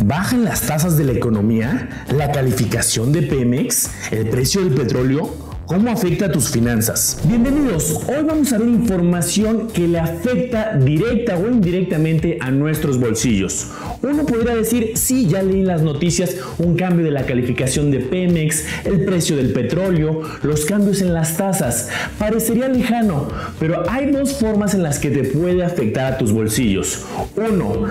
¿Bajan las tasas de la economía? ¿La calificación de Pemex? ¿El precio del petróleo? ¿Cómo afecta a tus finanzas? Bienvenidos, hoy vamos a ver información que le afecta directa o indirectamente a nuestros bolsillos. Uno podría decir, sí, ya leí en las noticias un cambio de la calificación de Pemex, el precio del petróleo, los cambios en las tasas. Parecería lejano, pero hay dos formas en las que te puede afectar a tus bolsillos. Uno,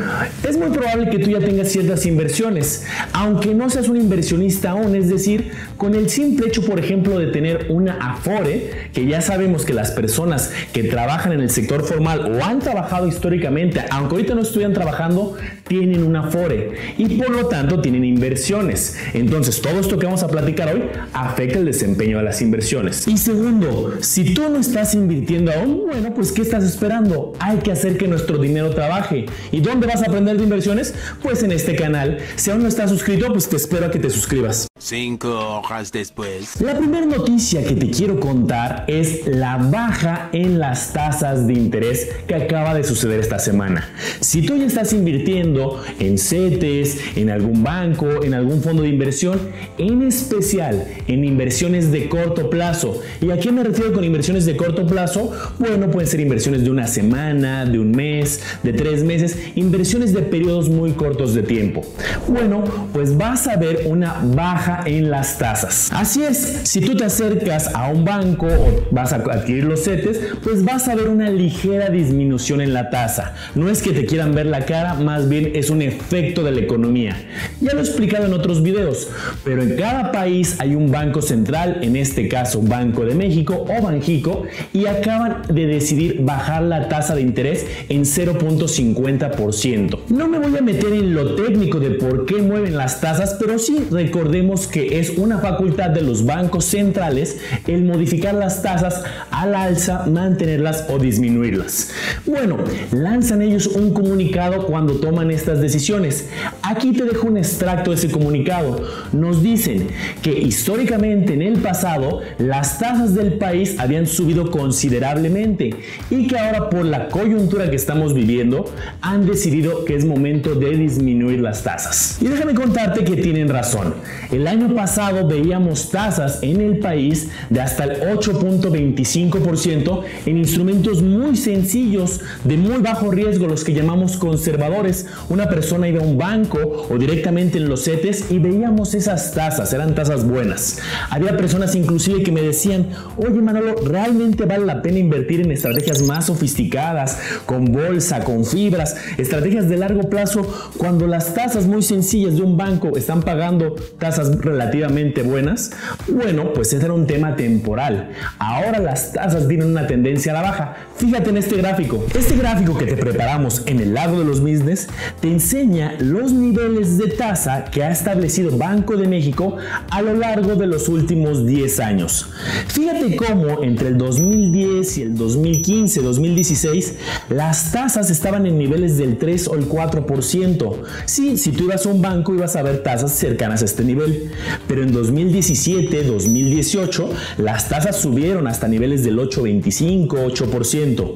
es muy probable que tú ya tengas ciertas inversiones, aunque no seas un inversionista aún, es decir, con el simple hecho, por ejemplo, de tener una Afore, que ya sabemos que las personas que trabajan en el sector formal o han trabajado históricamente, aunque ahorita no estuvieran trabajando, tienen una Afore y por lo tanto tienen inversiones. Entonces todo esto que vamos a platicar hoy afecta el desempeño de las inversiones. Y segundo, si tú no estás invirtiendo aún, bueno, pues ¿qué estás esperando? Hay que hacer que nuestro dinero trabaje. ¿Y dónde vas a aprender de inversiones? Pues en este canal. Si aún no estás suscrito, pues te espero a que te suscribas. 5 horas después. La primera noticia que te quiero contar es la baja en las tasas de interés que acaba de suceder esta semana. Si tú ya estás invirtiendo en CETES, en algún banco, en algún fondo de inversión, en especial en inversiones de corto plazo. ¿Y a qué me refiero con inversiones de corto plazo? Bueno, pueden ser inversiones de una semana, de un mes, de 3 meses, inversiones de periodos muy cortos de tiempo. Bueno, pues vas a ver una baja en las tasas. Así es, si tú te acercas a un banco o vas a adquirir los CETES, pues vas a ver una ligera disminución en la tasa. No es que te quieran ver la cara, más bien es un efecto de la economía. Ya lo he explicado en otros videos, pero en cada país hay un banco central, en este caso Banco de México o Banjico, y acaban de decidir bajar la tasa de interés en 0.50%. No me voy a meter en lo técnico de por qué mueven las tasas, pero sí recordemos que es una facultad de los bancos centrales el modificar las tasas al alza, mantenerlas o disminuirlas. Bueno, lanzan ellos un comunicado cuando toman estas decisiones. Aquí te dejo un extracto de ese comunicado. Nos dicen que históricamente en el pasado las tasas del país habían subido considerablemente y que ahora por la coyuntura que estamos viviendo han decidido que es momento de disminuir las tasas. Y déjame contarte que tienen razón. El año pasado veíamos tasas en el país de hasta el 8.25% en instrumentos muy sencillos, de muy bajo riesgo, los que llamamos conservadores. Una persona iba a un banco o directamente en los CETES y veíamos esas tasas, eran tasas buenas. Había personas inclusive que me decían, oye Manolo, ¿realmente vale la pena invertir en estrategias más sofisticadas, con bolsa, con fibras, estrategias de largo plazo, cuando las tasas muy sencillas de un banco están pagando tasas relativamente buenas? Bueno, pues ese era un tema temporal. Ahora las tasas tienen una tendencia a la baja. Fíjate en este gráfico. Este gráfico que te preparamos en el lado de los business te enseña los niveles de tasa que ha establecido Banco de México a lo largo de los últimos 10 años. Fíjate cómo entre el 2010 y el 2015, 2016, las tasas estaban en niveles del 3 o el 4%. Sí, si tú ibas a un banco ibas a ver tasas cercanas a este nivel. Pero en 2017, 2018, las tasas subieron hasta niveles del 8.25, 8%.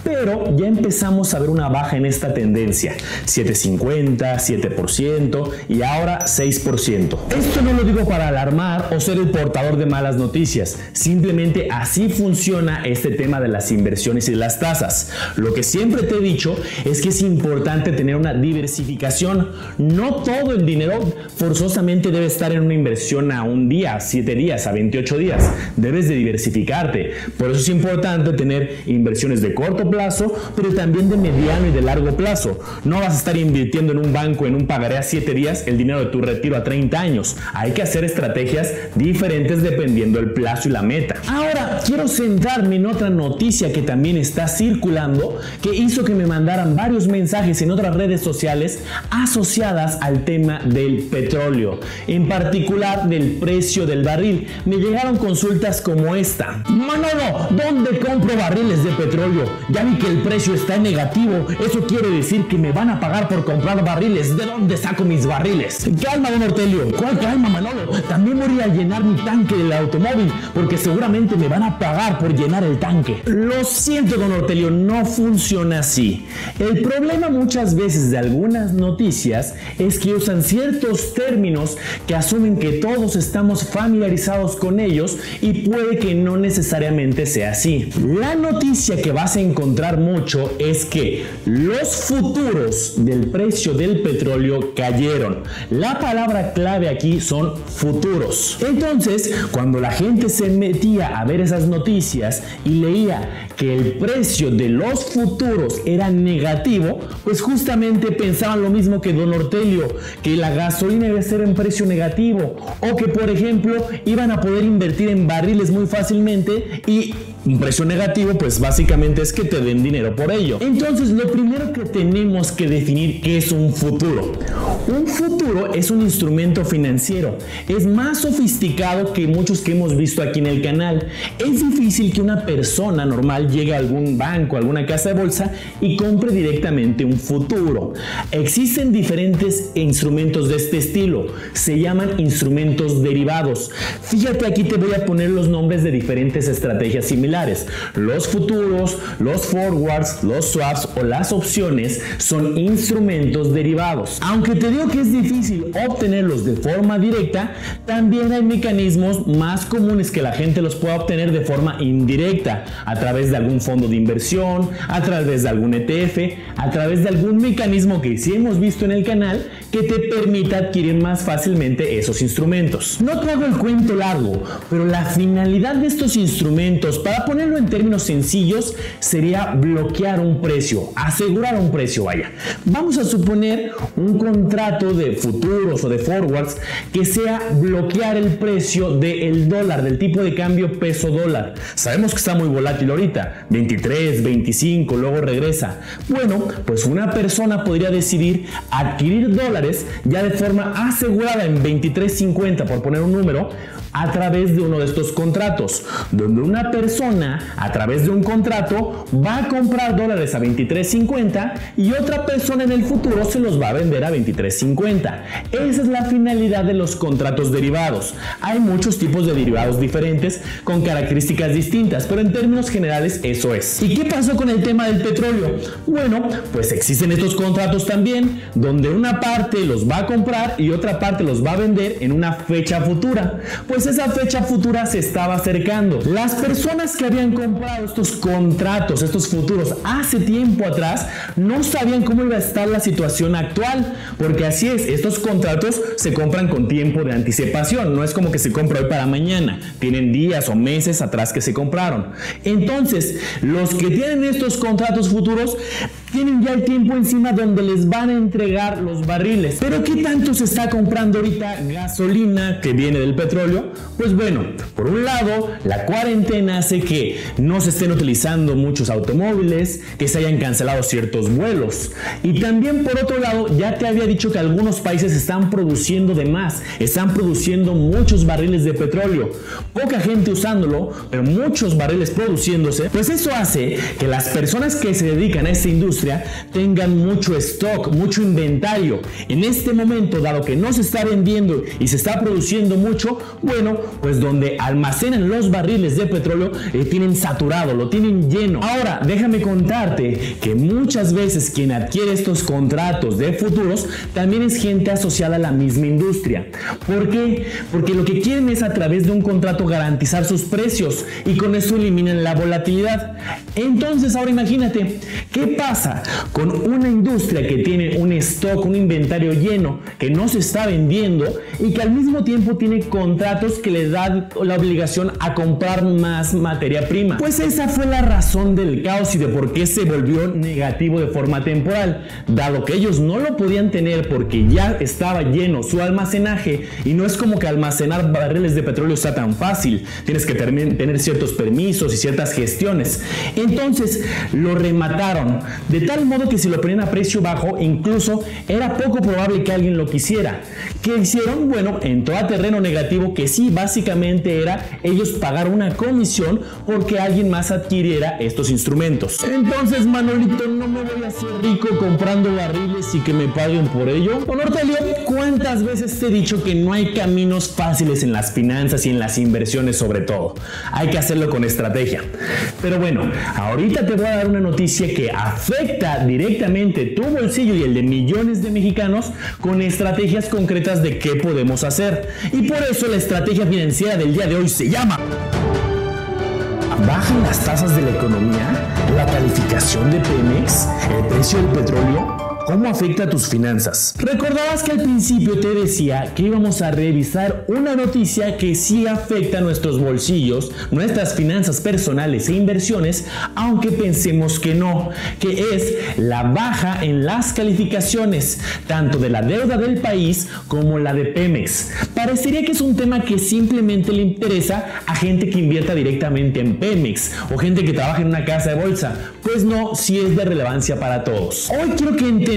Pero ya empezamos a ver una baja en esta tendencia. 7.50, 7% y ahora 6%. Esto no lo digo para alarmar o ser el portador de malas noticias. Simplemente así funciona este tema de las inversiones y de las tasas. Lo que siempre te he dicho es que es importante tener una diversificación. No todo el dinero forzosamente debe estar en una inversión a un día, a 7 días, a 28 días. Debes de diversificarte. Por eso es importante tener inversiones de corto plazo, pero también de mediano y de largo plazo. No vas a estar invirtiendo en un banco, en un pagaré a 7 días, el dinero de tu retiro a 30 años. Hay que hacer estrategias diferentes dependiendo del plazo y la meta. Ahora, quiero centrarme en otra noticia que también está circulando, que hizo que me mandaran varios mensajes en otras redes sociales asociadas al tema del petróleo. En particular del precio del barril. Me llegaron consultas como esta: Manolo, ¿dónde compro barriles de petróleo? Ya vi que el precio está en negativo. Eso quiere decir que me van a pagar por comprar barriles. ¿De dónde saco mis barriles? Calma, don Ortelio. ¿Cuál calma, Manolo? También voy a llenar mi tanque del automóvil, porque seguramente me van a pagar por llenar el tanque. Lo siento, don Ortelio, no funciona así. El problema muchas veces de algunas noticias es que usan ciertos términos que asumen que todos estamos familiarizados con ellos, y puede que no necesariamente sea así. La noticia que vas a encontrar mucho es que los futuros del precio del petróleo cayeron. La palabra clave aquí son futuros. Entonces, cuando la gente se metía a ver esas noticias y leía que el precio de los futuros era negativo, pues justamente pensaban lo mismo que don Ortelio, que la gasolina iba a ser en precio negativo, o que por ejemplo iban a poder invertir en barriles muy fácilmente, y un precio negativo pues básicamente es que te den dinero por ello. Entonces, lo primero que tenemos que definir qué es un futuro. Un futuro es un instrumento financiero. Es más sofisticado que muchos que hemos visto aquí en el canal. Es difícil que una persona normal llegue a algún banco, a alguna casa de bolsa y compre directamente un futuro. Existen diferentes instrumentos de este estilo. Se llaman instrumentos derivados. Fíjate, aquí te voy a poner los nombres de diferentes estrategias similares. Los futuros, los forwards, los swaps o las opciones son instrumentos derivados. Aunque te digo que es difícil obtenerlos de forma directa, también hay mecanismos más comunes que la gente los pueda obtener de forma indirecta, a través de algún fondo de inversión, a través de algún ETF, a través de algún mecanismo que sí hemos visto en el canal que te permita adquirir más fácilmente esos instrumentos. No te hago el cuento largo, pero la finalidad de estos instrumentos, para ponerlo en términos sencillos, sería bloquear un precio, asegurar un precio, vaya. Vamos a suponer un contrato de futuros o de forwards que sea bloquear el precio del dólar, del tipo de cambio peso dólar. Sabemos que está muy volátil ahorita, 23, 25, luego regresa. Bueno, pues una persona podría decidir adquirir dólares ya de forma asegurada en 23.50, por poner un número, a través de uno de estos contratos, donde una persona a través de un contrato va a comprar dólares a 23.50 y otra persona en el futuro se los va a vender a 23.50. Esa es la finalidad de los contratos derivados. Hay muchos tipos de derivados diferentes con características distintas, pero en términos generales eso es. ¿Y qué pasó con el tema del petróleo? Bueno, pues existen estos contratos también, donde una parte los va a comprar y otra parte los va a vender en una fecha futura. Pues esa fecha futura se estaba acercando. Las personas que habían comprado estos contratos, estos futuros, hace tiempo atrás, no sabían cómo iba a estar la situación actual, porque así es, estos contratos se compran con tiempo de anticipación, no es como que se compra hoy para mañana, tienen días o meses atrás que se compraron. Entonces, los que tienen estos contratos futuros tienen ya el tiempo encima donde les van a entregar los barriles. Pero ¿qué tanto se está comprando ahorita gasolina que viene del petróleo? Pues bueno, por un lado, la cuarentena hace que no se estén utilizando muchos automóviles, que se hayan cancelado ciertos vuelos. Y también por otro lado, ya te había dicho que algunos países están produciendo de más, están produciendo muchos barriles de petróleo. Poca gente usándolo, pero muchos barriles produciéndose. Pues eso hace que las personas que se dedican a esta industria tengan mucho stock, mucho inventario. En este momento, dado que no se está vendiendo y se está produciendo mucho, bueno, pues donde almacenan los barriles de petróleo tienen saturado, lo tienen lleno. Ahora, déjame contarte que muchas veces quien adquiere estos contratos de futuros también es gente asociada a la misma industria. ¿Por qué? Porque lo que quieren es a través de un contrato garantizar sus precios y con eso eliminan la volatilidad. Entonces, ahora imagínate, ¿qué pasa con una industria que tiene un stock, un inventario lleno que no se está vendiendo y que al mismo tiempo tiene contratos que le dan la obligación a comprar más materia prima? Pues esa fue la razón del caos y de por qué se volvió negativo de forma temporal, dado que ellos no lo podían tener porque ya estaba lleno su almacenaje, y no es como que almacenar barriles de petróleo sea tan fácil, tienes que tener ciertos permisos y ciertas gestiones. Entonces lo remataron. de tal modo que si lo ponían a precio bajo, incluso era poco probable que alguien lo quisiera. ¿Qué hicieron? Bueno, entró a terreno negativo, que sí, básicamente era ellos pagar una comisión porque alguien más adquiriera estos instrumentos. Entonces, Manolito, no me voy a hacer rico comprando barriles y que me paguen por ello. Nortelio, ¿cuántas veces te he dicho que no hay caminos fáciles en las finanzas y en las inversiones sobre todo? Hay que hacerlo con estrategia. Pero bueno, ahorita te voy a dar una noticia que afecta directamente tu bolsillo y el de millones de mexicanos con estrategias concretas de qué podemos hacer. Y por eso la estrategia financiera del día de hoy se llama: ¿bajan las tasas de la economía? ¿La calificación de Pemex? ¿El precio del petróleo? ¿Cómo afecta a tus finanzas? Recordarás que al principio te decía que íbamos a revisar una noticia que sí afecta a nuestros bolsillos, nuestras finanzas personales e inversiones, aunque pensemos que no, que es la baja en las calificaciones, tanto de la deuda del país como la de Pemex. Parecería que es un tema que simplemente le interesa a gente que invierta directamente en Pemex o gente que trabaja en una casa de bolsa. Pues no, sí es de relevancia para todos. Hoy quiero que entendamos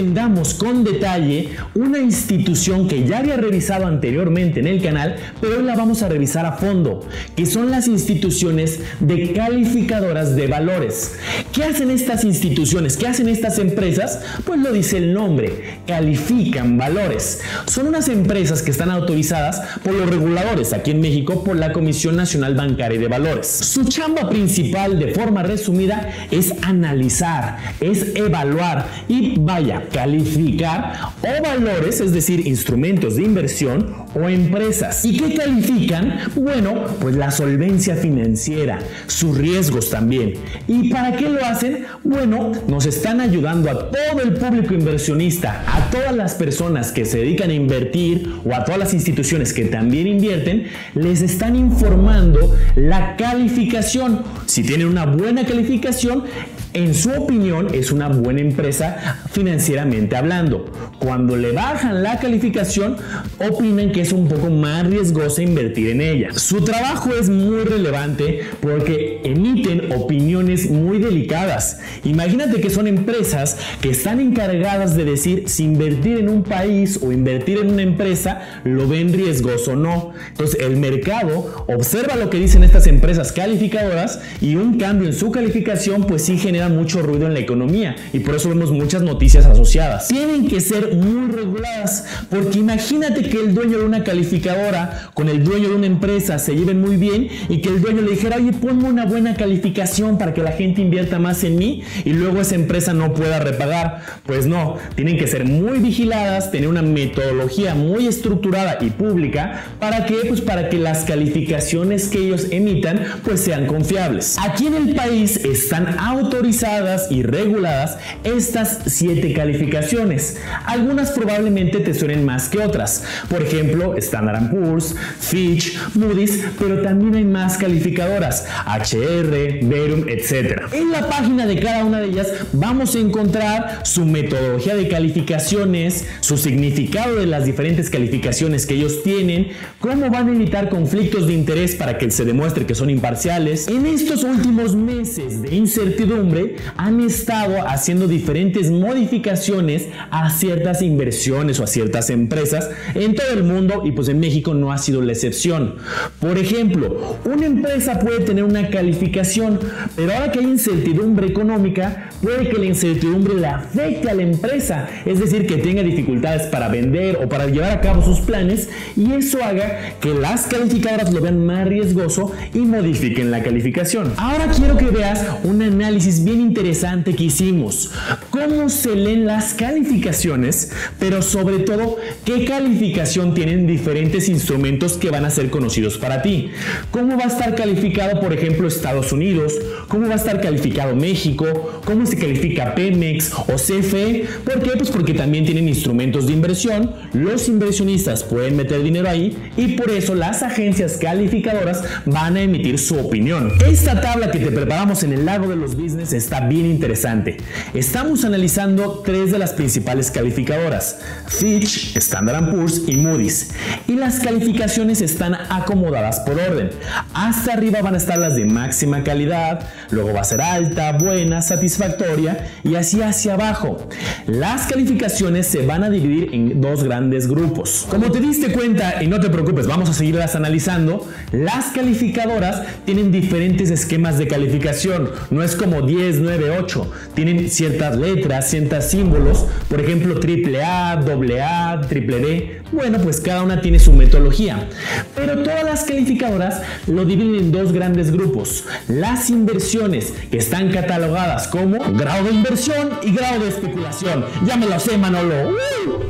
con detalle una institución que ya había revisado anteriormente en el canal, pero hoy la vamos a revisar a fondo, que son las instituciones de calificadoras de valores. ¿Qué hacen estas instituciones? ¿Qué hacen estas empresas? Pues lo dice el nombre, califican valores. Son unas empresas que están autorizadas por los reguladores aquí en México, por la Comisión Nacional Bancaria de Valores. Su chamba principal, de forma resumida, es analizar, es evaluar y vaya, calificar o valores, es decir, instrumentos de inversión o empresas. ¿Y qué califican? Bueno, pues la solvencia financiera, sus riesgos también. ¿Y para qué lo hacen? Bueno, nos están ayudando a todo el público inversionista, a todas las personas que se dedican a invertir o a todas las instituciones que también invierten, les están informando la calificación. Si tienen una buena calificación, en su opinión es una buena empresa financieramente hablando. Cuando le bajan la calificación, opinan que es un poco más riesgoso invertir en ella. Su trabajo es muy relevante porque emiten opiniones muy delicadas. Imagínate que son empresas que están encargadas de decir si invertir en un país o invertir en una empresa lo ven riesgoso o no. Entonces el mercado observa lo que dicen estas empresas calificadoras y un cambio en su calificación pues sí genera mucho ruido en la economía y por eso vemos muchas noticias asociadas. Tienen que ser muy reguladas porque imagínate que el dueño de una calificadora con el dueño de una empresa se lleven muy bien y que el dueño le dijera: oye, ponme una buena calificación para que la gente invierta más en mí, y luego esa empresa no pueda repagar. Pues no, tienen que ser muy vigiladas, tener una metodología muy estructurada y pública. ¿Para qué? Pues para que las calificaciones que ellos emitan pues sean confiables. Aquí en el país están autorizadas y reguladas estas 7 calificaciones. Algunas probablemente te suenen más que otras. Por ejemplo, Standard & Poor's, Fitch, Moody's, pero también hay más calificadoras, HR, Verum, etc. En la página de cada una de ellas vamos a encontrar su metodología de calificaciones, su significado de las diferentes calificaciones que ellos tienen, cómo van a evitar conflictos de interés para que se demuestre que son imparciales. En estos últimos meses de incertidumbre han estado haciendo diferentes modificaciones a ciertas inversiones o a ciertas empresas en todo el mundo, y pues en México no ha sido la excepción. Por ejemplo, una empresa puede tener una calificación, pero ahora que hay incertidumbre económica, puede que la incertidumbre le afecte a la empresa, es decir, que tenga dificultades para vender o para llevar a cabo sus planes, y eso haga que las calificadoras lo vean más riesgoso y modifiquen la calificación. Ahora quiero que veas un análisis bien interesante que hicimos. Cómo se leen las calificaciones, pero sobre todo qué calificación tienen diferentes instrumentos que van a ser conocidos para ti. Cómo va a estar calificado, por ejemplo, Estados Unidos, cómo va a estar calificado México, cómo se califica Pemex o CFE. ¿Por qué? Pues porque también tienen instrumentos de inversión, los inversionistas pueden meter dinero ahí y por eso las agencias calificadoras van a emitir su opinión. Esta tabla que te preparamos en el Lago de los Business está bien interesante. Estamos analizando 3 de las principales calificadoras: Fitch, Standard & Poor's y Moody's. Y las calificaciones están acomodadas por orden. Hasta arriba van a estar las de máxima calidad, luego va a ser alta, buena, satisfactoria satisfactoria y así hacia abajo. Las calificaciones se van a dividir en dos grandes grupos. Como te diste cuenta, y no te preocupes, vamos a seguirlas analizando, las calificadoras tienen diferentes esquemas de calificación. No es como 10, 9, 8. Tienen ciertas letras, ciertos símbolos, por ejemplo AAA, AA, BBB. Bueno, pues cada una tiene su metodología. Pero todas las calificadoras lo dividen en dos grandes grupos. Las inversiones, que están catalogadas como grado de inversión y grado de especulación. Ya me lo sé, Manolo.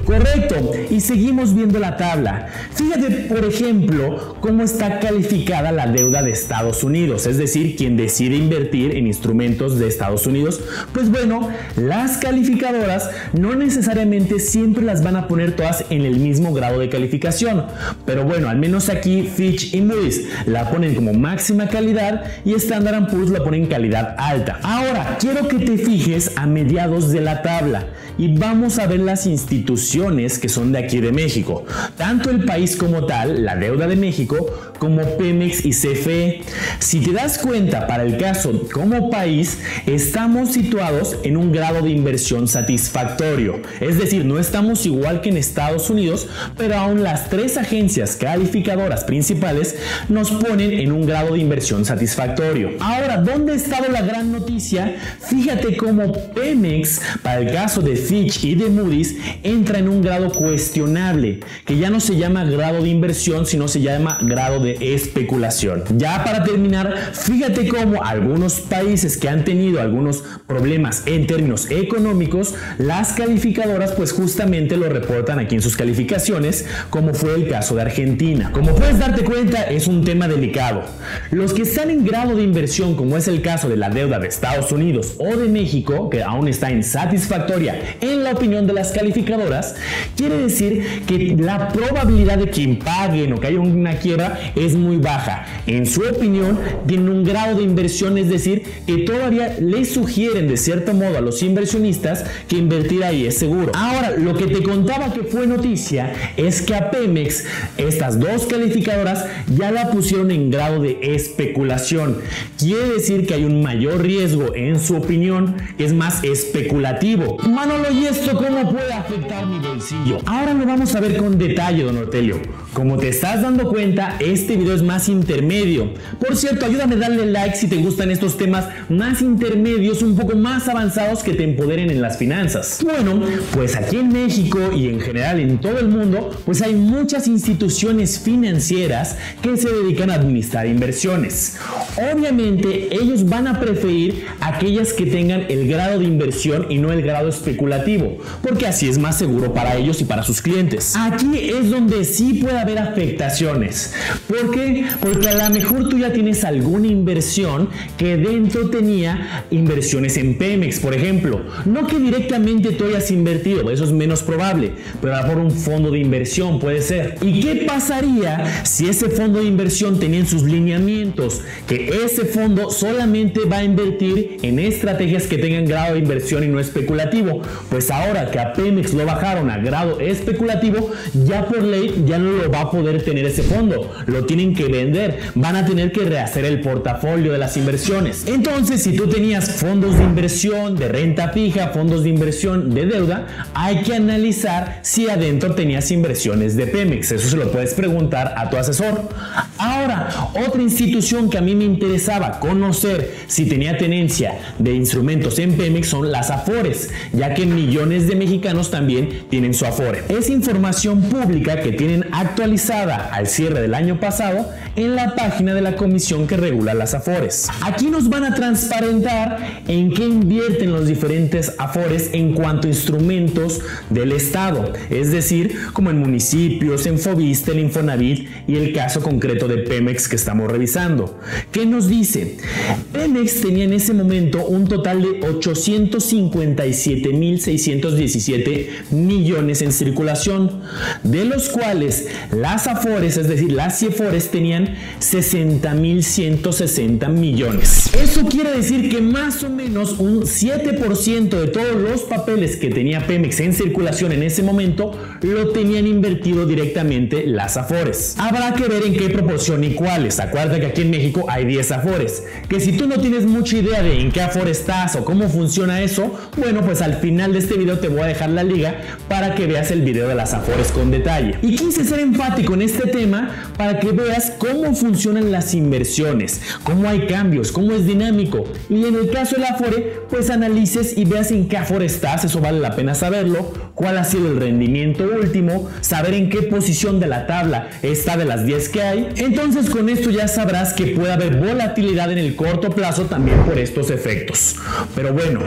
Correcto. Y seguimos viendo la tabla. Fíjate, por ejemplo, cómo está calificada la deuda de Estados Unidos, es decir, quien decide invertir en instrumentos de Estados Unidos. Pues bueno, las calificadoras no necesariamente siempre las van a poner todas en el mismo grado de calificación, pero bueno, al menos aquí Fitch y Moody's la ponen como máxima calidad y Standard & Poor's la ponen en calidad alta. Ahora, quiero que te fijes a mediados de la tabla y vamos a ver las instituciones que son de aquí de México, tanto el país como tal, la deuda de México, como Pemex y CFE. Si te das cuenta, para el caso como país, estamos situados en un grado de inversión satisfactorio, es decir, no estamos igual que en Estados Unidos, pero aún las tres agencias calificadoras principales nos ponen en un grado de inversión satisfactorio. Ahora, ¿dónde ha estado la gran noticia? Fíjate cómo Pemex, para el caso de Fitch y de Moody's, entra en un grado cuestionable, que ya no se llama grado de inversión, sino se llama grado de especulación. Ya para terminar, fíjate cómo algunos países que han tenido algunos problemas en términos económicos, las calificadoras pues justamente lo reportan aquí en sus calificaciones, como fue el caso de Argentina. Como puedes darte cuenta, es un tema delicado. Los que están en grado de inversión, como es el caso de la deuda de Estados Unidos o de México, que aún está en satisfactoria en la opinión de las calificadoras, quiere decir que la probabilidad de que impaguen o que haya una quiebra es muy baja. En su opinión, tienen un grado de inversión, es decir, que todavía les sugieren de cierto modo a los inversionistas que invertir ahí es seguro. Ahora, lo que te contaba que fue noticia es que a Pemex, estas dos calificadoras ya la pusieron en grado de especulación. Quiere decir que hay un mayor riesgo, en su opinión, que es más especulativo. Manolo, ¿y esto cómo puede afectar mi bolsillo? Ahora lo vamos a ver con detalle, don Ortelio. Como te estás dando cuenta, este video es más intermedio. Por cierto, ayúdame a darle like si te gustan estos temas más intermedios, un poco más avanzados que te empoderen en las finanzas. Bueno, pues aquí en México y en general en todo el mundo, pues hay muchas instituciones financieras que se dedican a administrar inversiones. Obviamente, ellos van a preferir aquellas que tengan el grado de inversión y no el grado especulativo, porque así es más seguro para ellos y para sus clientes. Aquí es donde sí puede haber afectaciones. ¿Por qué? Porque a lo mejor tú ya tienes alguna inversión que dentro tenía inversiones en Pemex, por ejemplo. No que directamente tú hayas invertido, eso es menos probable, pero a lo mejor un fondo de inversión puede ser. ¿Y qué pasaría si ese fondo de inversión tenía en sus lineamientos que ese fondo solamente va a invertir en estrategias que tengan grado de inversión y no especulativo? Pues ahora que a Pemex lo bajaron a grado especulativo, ya por ley ya no lo va a poder tener ese fondo, lo tienen que vender, van a tener que rehacer el portafolio de las inversiones. Entonces, si tú tenías fondos de inversión de renta fija, fondos de inversión de deuda, hay que analizar si adentro tenías inversiones de Pemex. Eso se lo puedes preguntar a tu asesor. Ahora, otra institución que a mí me interesaba conocer si tenía tenencia de instrumentos en Pemex son las Afores, ya que millones de mexicanos también tienen su Afore. Es información pública que tienen actualizada al cierre del año pasado en la página de la comisión que regula las Afores. Aquí nos van a transparentar en qué invierten los diferentes Afores en cuanto a instrumentos del Estado, es decir, como en municipios, en Foviste, el Infonavit y el caso concreto de Pemex que estamos revisando. ¿Qué nos dice? Pemex tenía en ese momento un total de 857.617 millones en circulación, de los cuales las Afores, es decir, las CIEFORES tenían 60.160 millones. Eso quiere decir que más o menos un 7% de todos los papeles que tenía Pemex en circulación en ese momento lo tenían invertido directamente las Afores. Habrá que ver en qué proporción y cuáles. Acuérdate que aquí en México hay 10 Afores, que si tú no tienes mucha idea de en qué Afore estás o cómo funciona eso, bueno, pues al final de este video te voy a dejar la liga para que veas el video de las Afores con detalle. Y quise ser enfático en este tema para que veas cómo funcionan las inversiones, cómo hay cambios, cómo es dinámico, y en el caso del Afore pues analices y veas en qué Afore estás. Eso vale la pena saberlo, cuál ha sido el rendimiento último, saber en qué posición de la tabla está de las 10 que hay. Entonces con esto ya sabrás que puede haber volatilidad en el corto plazo también por estos efectos. Pero bueno,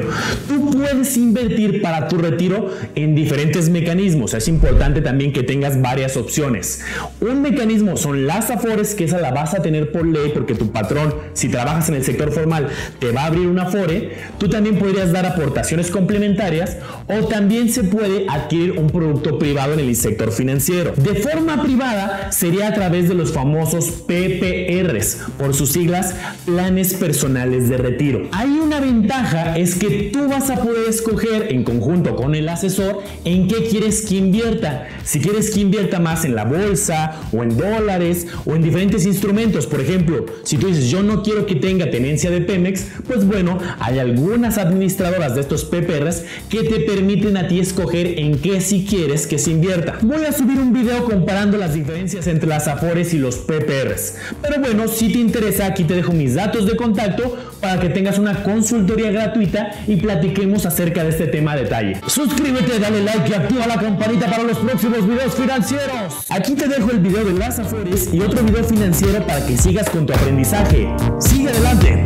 tú puedes invertir para tu retiro en diferentes mecanismos. Es importante también que tengas varias opciones. Un mecanismo son las Afores, que esa la vas a tener por ley porque tu patrón, si trabajas en el sector formal, te va a abrir una Afore. Tú también podrías dar aportaciones complementarias o también se puede adquirir un producto privado en el sector financiero. De forma privada sería a través de los famosos PPRs, por sus siglas, planes personales de retiro. Hay una ventaja, es que tú vas a poder escoger en conjunto con el asesor en qué quieres que invierta. Si quieres que invierta más en la bolsa o en dólares o en diferentes instrumentos. Por ejemplo, si tú dices yo no quiero que tenga tenencia de Pemex, pues bueno, hay algunas administradoras de estos PPRs que te permiten a ti escoger en qué si quieres que se invierta. Voy a subir un video comparando las diferencias entre las Afores y los PPRs. Pero bueno, si te interesa, aquí te dejo mis datos de contacto para que tengas una consultoría gratuita y platiquemos acerca de este tema a detalle. Suscríbete, dale like y activa la campanita para los próximos videos financieros. Aquí te dejo el video de las Afores y otro video financiero para que sigas con tu aprendizaje. Sigue adelante.